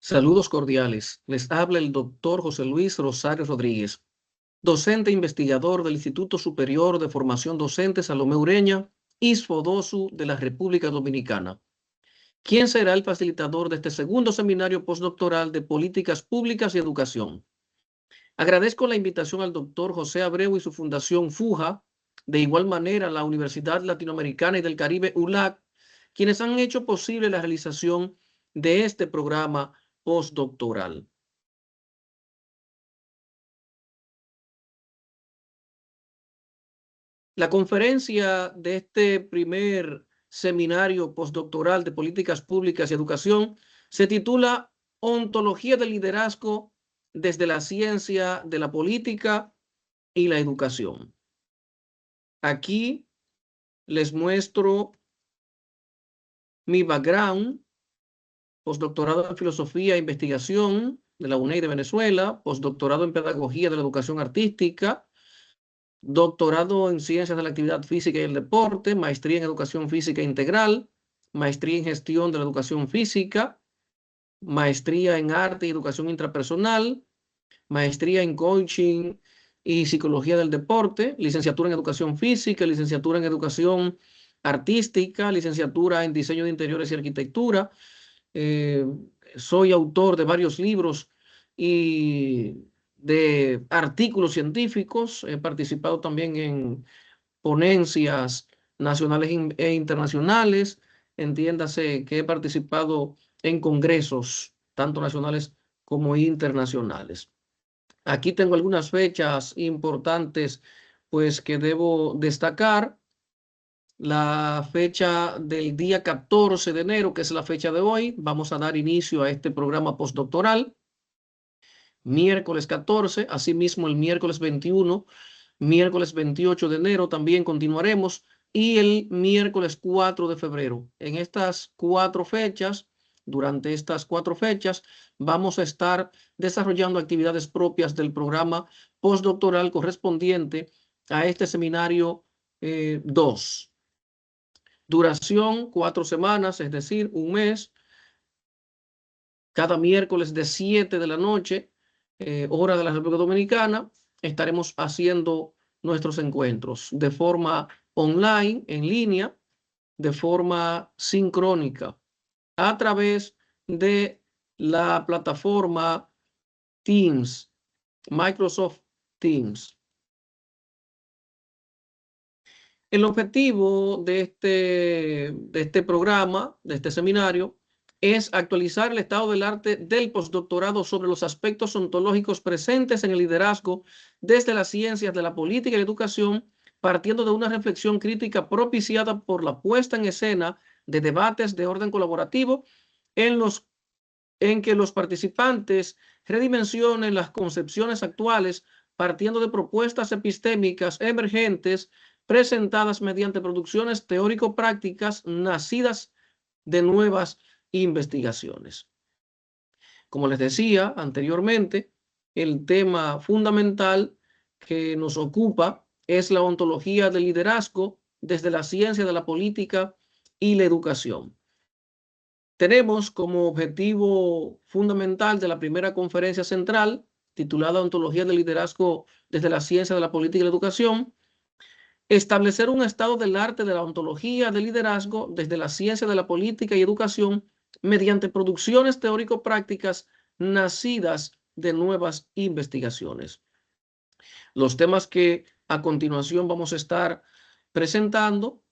Saludos cordiales. Les habla el doctor José Luis Rosario Rodríguez, docente e investigador del Instituto Superior de Formación Docente Salomé Ureña, ISFODOSU de la República Dominicana. ¿Quién será el facilitador de este segundo seminario postdoctoral de Políticas Públicas y Educación? Agradezco la invitación al doctor José Abreu y su fundación FUJA, de igual manera la Universidad Latinoamericana y del Caribe ULAC, quienes han hecho posible la realización de este programa postdoctoral. La conferencia de este primer seminario postdoctoral de Políticas Públicas y Educación se titula Ontología del Liderazgo desde la ciencia de la política y la educación. Aquí les muestro mi background: postdoctorado en Filosofía e Investigación de la UNED de Venezuela, postdoctorado en Pedagogía de la Educación Artística, doctorado en Ciencias de la Actividad Física y el Deporte, maestría en Educación Física Integral, maestría en Gestión de la Educación Física, maestría en Arte y Educación Intrapersonal, maestría en Coaching y Psicología del Deporte, licenciatura en Educación Física, licenciatura en Educación Artística, licenciatura en Diseño de Interiores y Arquitectura. Soy autor de varios libros y de artículos científicos. He participado también en ponencias nacionales e internacionales. Entiéndase que he participado en congresos, tanto nacionales como internacionales. Aquí tengo algunas fechas importantes, pues, que debo destacar. La fecha del día 14 de enero, que es la fecha de hoy, vamos a dar inicio a este programa postdoctoral. Miércoles 14, asimismo el miércoles 21, miércoles 28 de enero también continuaremos, y el miércoles 4 de febrero. En estas cuatro fechas, durante estas cuatro fechas, vamos a estar desarrollando actividades propias del programa postdoctoral correspondiente a este seminario 2. Duración 4 semanas, es decir, un mes. Cada miércoles de 7 de la noche, hora de la República Dominicana, estaremos haciendo nuestros encuentros de forma online, en línea, de forma sincrónica, a través de la plataforma Teams, Microsoft Teams. El objetivo de este programa, de este seminario, es actualizar el estado del arte del postdoctorado sobre los aspectos ontológicos presentes en el liderazgo desde las ciencias de la política y la educación, partiendo de una reflexión crítica propiciada por la puesta en escena de debates de orden colaborativo en que los participantes redimensionen las concepciones actuales partiendo de propuestas epistémicas emergentes presentadas mediante producciones teórico-prácticas nacidas de nuevas investigaciones. Como les decía anteriormente, el tema fundamental que nos ocupa es la ontología del liderazgo desde la ciencia de la política y la educación. Tenemos como objetivo fundamental de la primera conferencia central, titulada Ontología del Liderazgo desde la Ciencia de la Política y la Educación, establecer un estado del arte de la ontología del liderazgo desde la ciencia de la política y educación mediante producciones teórico-prácticas nacidas de nuevas investigaciones. Los temas que a continuación vamos a estar presentando,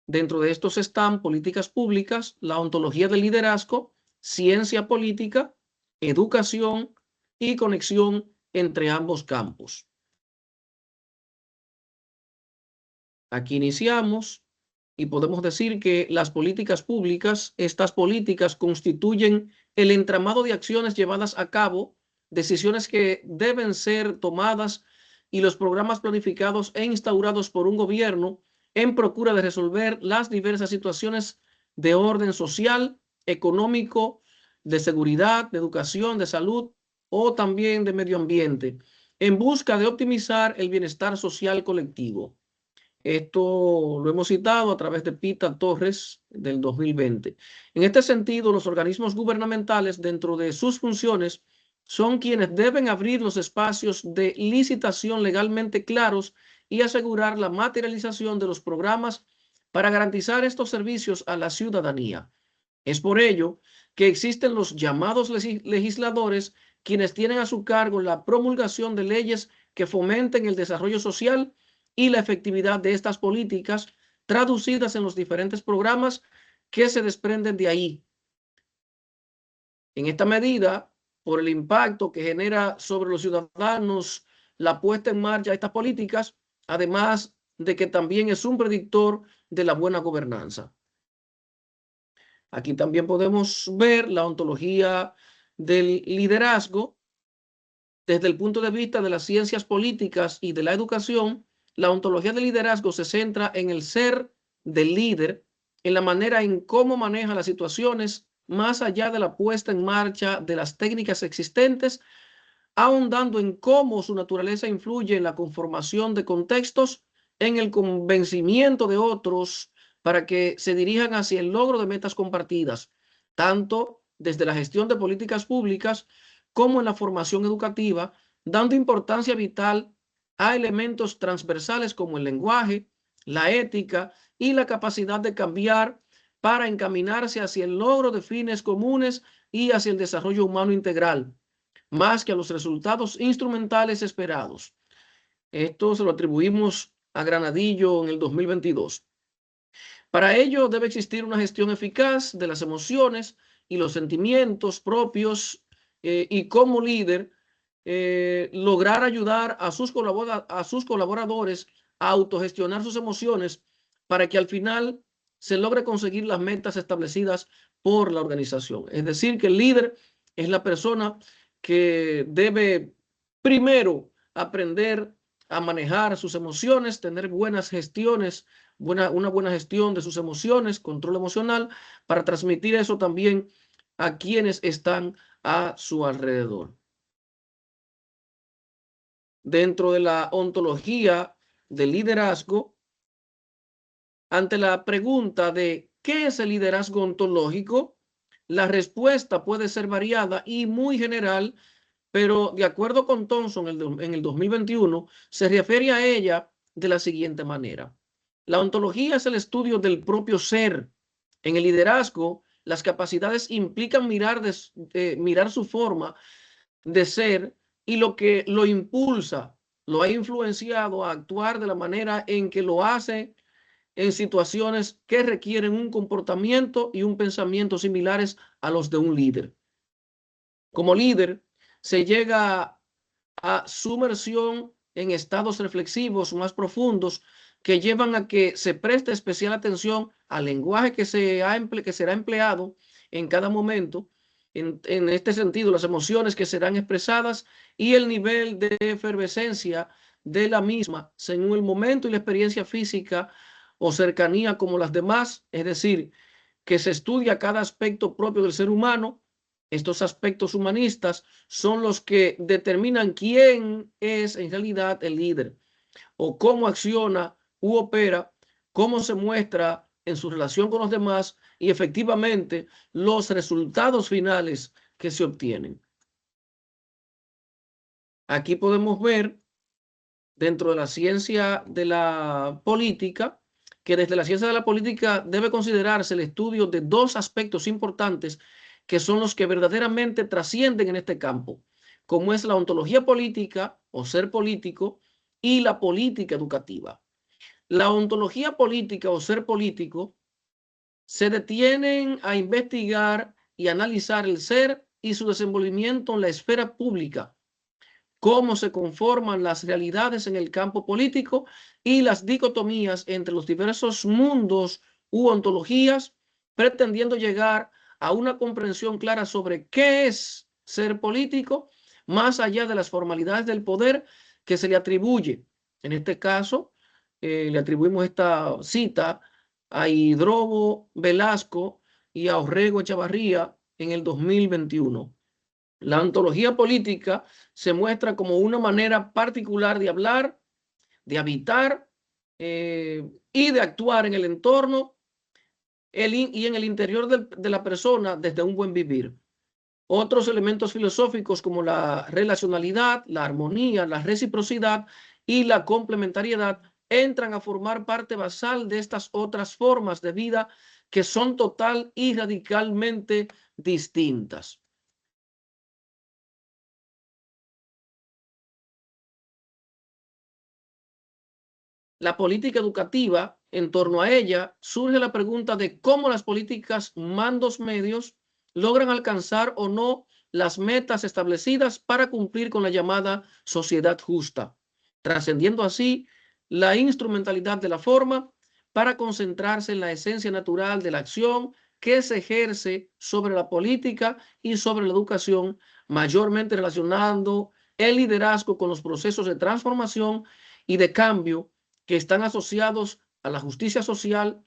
dentro de estos están políticas públicas, la ontología del liderazgo, ciencia política, educación y conexión entre ambos campos. Aquí iniciamos y podemos decir que las políticas públicas, estas políticas constituyen el entramado de acciones llevadas a cabo, decisiones que deben ser tomadas y los programas planificados e instaurados por un gobierno en procura de resolver las diversas situaciones de orden social, económico, de seguridad, de educación, de salud o también de medio ambiente, en busca de optimizar el bienestar social colectivo. Esto lo hemos citado a través de Pita Torres del 2020. En este sentido, los organismos gubernamentales, dentro de sus funciones, son quienes deben abrir los espacios de licitación legalmente claros y asegurar la materialización de los programas para garantizar estos servicios a la ciudadanía. Es por ello que existen los llamados legisladores, quienes tienen a su cargo la promulgación de leyes que fomenten el desarrollo social y la efectividad de estas políticas, traducidas en los diferentes programas que se desprenden de ahí. En esta medida, por el impacto que genera sobre los ciudadanos la puesta en marcha de estas políticas, además de que también es un predictor de la buena gobernanza. Aquí también podemos ver la ontología del liderazgo desde el punto de vista de las ciencias políticas y de la educación. La ontología del liderazgo se centra en el ser del líder, en la manera en cómo maneja las situaciones, más allá de la puesta en marcha de las técnicas existentes, ahondando en cómo su naturaleza influye en la conformación de contextos, en el convencimiento de otros para que se dirijan hacia el logro de metas compartidas, tanto desde la gestión de políticas públicas como en la formación educativa, dando importancia vital a elementos transversales como el lenguaje, la ética y la capacidad de cambiar para encaminarse hacia el logro de fines comunes y hacia el desarrollo humano integral, más que a los resultados instrumentales esperados. Esto se lo atribuimos a Granadillo en el 2022. Para ello debe existir una gestión eficaz de las emociones y los sentimientos propios, y como líder lograr ayudar a sus colaboradores a autogestionar sus emociones para que al final se logre conseguir las metas establecidas por la organización. Es decir, que el líder es la persona que debe primero aprender a manejar sus emociones, tener buenas gestiones, una buena gestión de sus emociones, control emocional, para transmitir eso también a quienes están a su alrededor. Dentro de la ontología del liderazgo, ante la pregunta de ¿qué es el liderazgo ontológico?, la respuesta puede ser variada y muy general, pero de acuerdo con Thompson en el 2021, se refiere a ella de la siguiente manera. La ontología es el estudio del propio ser. En el liderazgo, las capacidades implican mirar su forma de ser y lo que lo impulsa, lo ha influenciado a actuar de la manera en que lo hace en situaciones que requieren un comportamiento y un pensamiento similares a los de un líder. Como líder, se llega a sumersión en estados reflexivos más profundos que llevan a que se preste especial atención al lenguaje que será empleado en cada momento. En este sentido, las emociones que serán expresadas y el nivel de efervescencia de la misma según el momento y la experiencia física o cercanía como las demás. Es decir, que se estudia cada aspecto propio del ser humano. Estos aspectos humanistas son los que determinan quién es en realidad el líder o cómo acciona u opera, cómo se muestra en su relación con los demás y efectivamente los resultados finales que se obtienen. Aquí podemos ver dentro de la ciencia de la política que desde la ciencia de la política debe considerarse el estudio de dos aspectos importantes que son los que verdaderamente trascienden en este campo, como es la ontología política o ser político y la política educativa. La ontología política o ser político se detienen a investigar y analizar el ser y su desenvolvimiento en la esfera pública, cómo se conforman las realidades en el campo político y las dicotomías entre los diversos mundos u ontologías, pretendiendo llegar a una comprensión clara sobre qué es ser político, más allá de las formalidades del poder que se le atribuye. En este caso, le atribuimos esta cita a Hidrobo Velasco y a Orrego Echavarría en el 2021. La ontología política se muestra como una manera particular de hablar, de habitar y de actuar en el entorno y en el interior de la persona desde un buen vivir. Otros elementos filosóficos como la relacionalidad, la armonía, la reciprocidad y la complementariedad entran a formar parte basal de estas otras formas de vida que son total y radicalmente distintas. La política educativa, en torno a ella, surge la pregunta de cómo las políticas mandos medios logran alcanzar o no las metas establecidas para cumplir con la llamada sociedad justa, trascendiendo así la instrumentalidad de la forma para concentrarse en la esencia natural de la acción que se ejerce sobre la política y sobre la educación, mayormente relacionando el liderazgo con los procesos de transformación y de cambio que están asociados a la justicia social,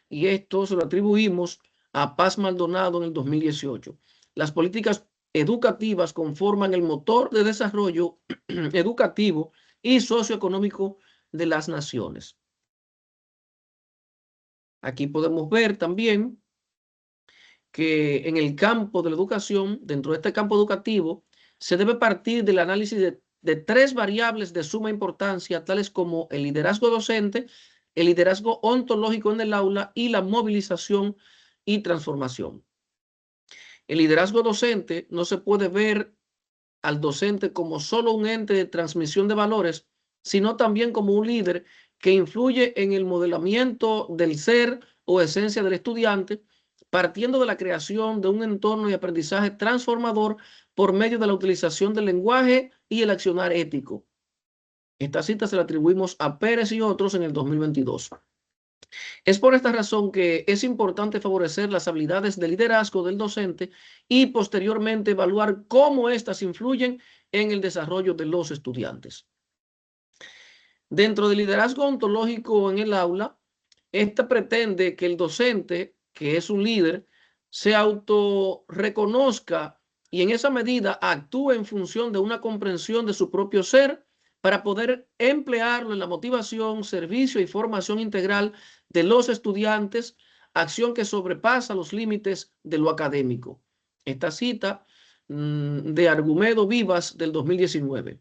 y esto se lo atribuimos a Paz Maldonado en el 2018. Las políticas educativas conforman el motor de desarrollo educativo y socioeconómico de las naciones. Aquí podemos ver también que en el campo de la educación, dentro de este campo educativo, se debe partir del análisis de tres variables de suma importancia, tales como el liderazgo docente, el liderazgo ontológico en el aula y la movilización y transformación. El liderazgo docente no se puede ver al docente como solo un ente de transmisión de valores, sino también como un líder que influye en el modelamiento del ser o esencia del estudiante, partiendo de la creación de un entorno de aprendizaje transformador por medio de la utilización del lenguaje y el accionar ético. Esta cita se la atribuimos a Pérez y otros en el 2022. Es por esta razón que es importante favorecer las habilidades de liderazgo del docente y posteriormente evaluar cómo éstas influyen en el desarrollo de los estudiantes. Dentro del liderazgo ontológico en el aula, esta pretende que el docente, que es un líder, se autorreconozca y en esa medida actúe en función de una comprensión de su propio ser para poder emplearlo en la motivación, servicio y formación integral de los estudiantes, acción que sobrepasa los límites de lo académico. Esta cita de Argumedo Vivas del 2019.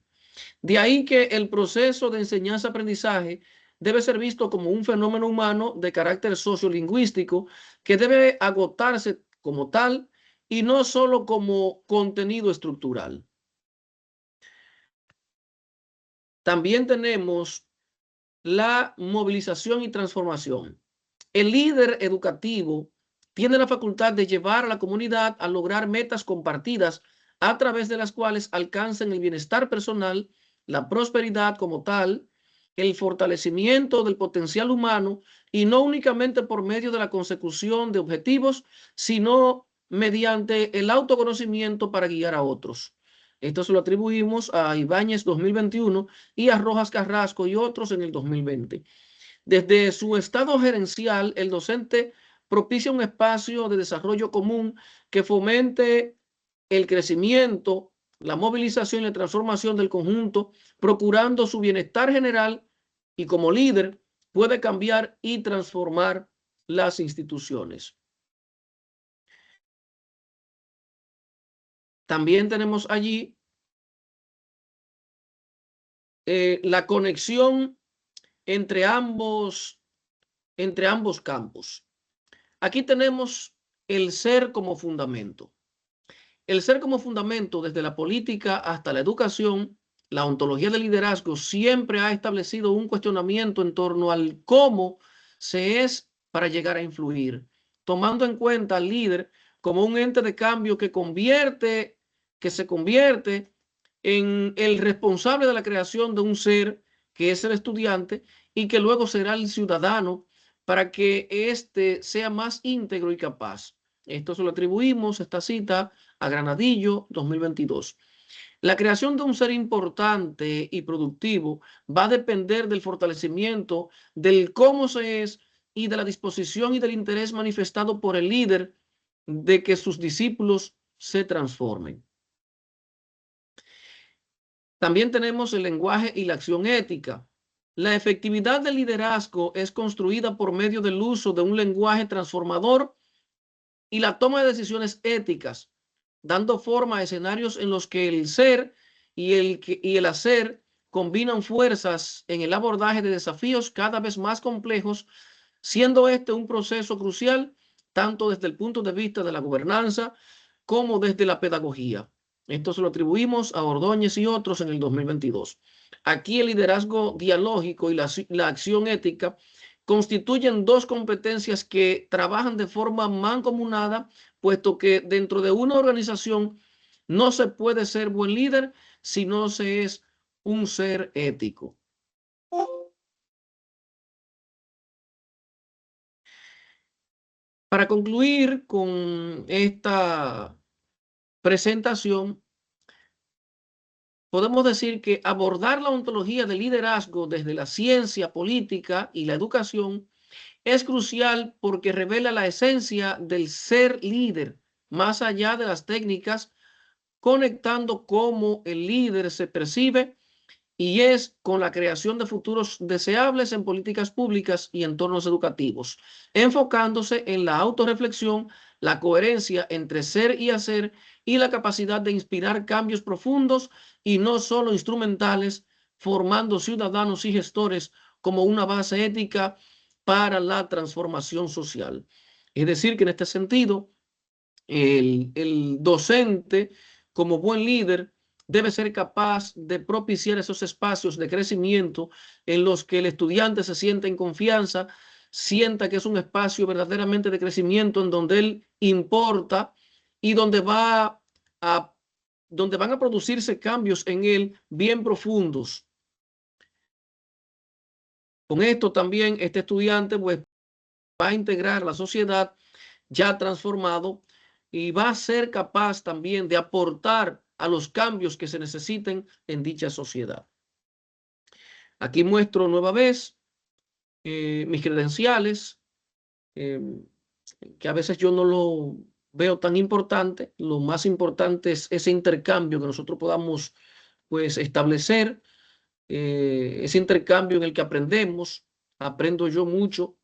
De ahí que el proceso de enseñanza-aprendizaje debe ser visto como un fenómeno humano de carácter sociolingüístico que debe agotarse como tal y no solo como contenido estructural. También tenemos la movilización y transformación. El líder educativo tiene la facultad de llevar a la comunidad a lograr metas compartidas a través de las cuales alcancen el bienestar personal, la prosperidad como tal, el fortalecimiento del potencial humano y no únicamente por medio de la consecución de objetivos, sino mediante el autoconocimiento para guiar a otros. Esto se lo atribuimos a Ibáñez 2021 y a Rojas Carrasco y otros en el 2020. Desde su estado gerencial, el docente propicia un espacio de desarrollo común que fomente el crecimiento, la movilización y la transformación del conjunto, procurando su bienestar general y como líder puede cambiar y transformar las instituciones. También tenemos allí la conexión entre ambos campos. Aquí tenemos el ser como fundamento. El ser como fundamento, desde la política hasta la educación, la ontología del liderazgo siempre ha establecido un cuestionamiento en torno al cómo se es para llegar a influir, tomando en cuenta al líder como un ente de cambio que se convierte en el responsable de la creación de un ser que es el estudiante y que luego será el ciudadano para que éste sea más íntegro y capaz. Esto se lo atribuimos, esta cita, a Granadillo 2022. La creación de un ser importante y productivo va a depender del fortalecimiento, del cómo se es y de la disposición y del interés manifestado por el líder de que sus discípulos se transformen. También tenemos el lenguaje y la acción ética. La efectividad del liderazgo es construida por medio del uso de un lenguaje transformador y la toma de decisiones éticas, dando forma a escenarios en los que el ser y el hacer combinan fuerzas en el abordaje de desafíos cada vez más complejos, siendo este un proceso crucial tanto desde el punto de vista de la gobernanza como desde la pedagogía. Esto se lo atribuimos a Ordóñez y otros en el 2022. Aquí el liderazgo dialógico y la acción ética constituyen dos competencias que trabajan de forma mancomunada, puesto que dentro de una organización no se puede ser buen líder si no se es un ser ético. Para concluir con esta presentación, podemos decir que abordar la ontología del liderazgo desde la ciencia política y la educación es crucial porque revela la esencia del ser líder, más allá de las técnicas, conectando cómo el líder se percibe y es con la creación de futuros deseables en políticas públicas y entornos educativos, enfocándose en la autorreflexión, la coherencia entre ser y hacer y la capacidad de inspirar cambios profundos y no solo instrumentales, formando ciudadanos y gestores como una base ética para la transformación social. Es decir, que en este sentido, el docente, como buen líder, debe ser capaz de propiciar esos espacios de crecimiento en los que el estudiante se sienta en confianza, sienta que es un espacio verdaderamente de crecimiento en donde él importa y donde donde van a producirse cambios en él bien profundos. Con esto también este estudiante pues, va a integrar la sociedad ya transformado y va a ser capaz también de aportar a los cambios que se necesiten en dicha sociedad. Aquí muestro nueva vez mis credenciales, eh, que a veces yo no lo veo tan importante. Lo más importante es ese intercambio que nosotros podamos pues establecer, ese intercambio en el que aprendo yo mucho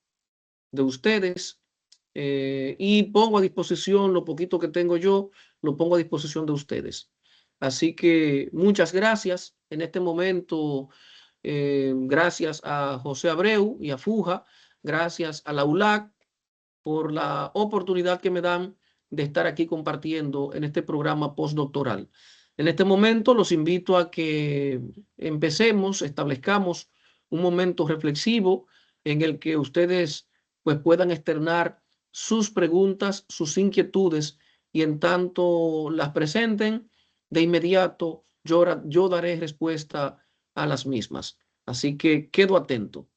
de ustedes, y pongo a disposición lo poquito que tengo yo, lo pongo a disposición de ustedes. Así que muchas gracias. En este momento, gracias a José Abreu y a Fuja, gracias a la ULAC por la oportunidad que me dan de estar aquí compartiendo en este programa postdoctoral. En este momento los invito a que empecemos, establezcamos un momento reflexivo en el que ustedes pues puedan externar sus preguntas, sus inquietudes y en tanto las presenten, de inmediato yo daré respuesta a las mismas. Así que quedo atento.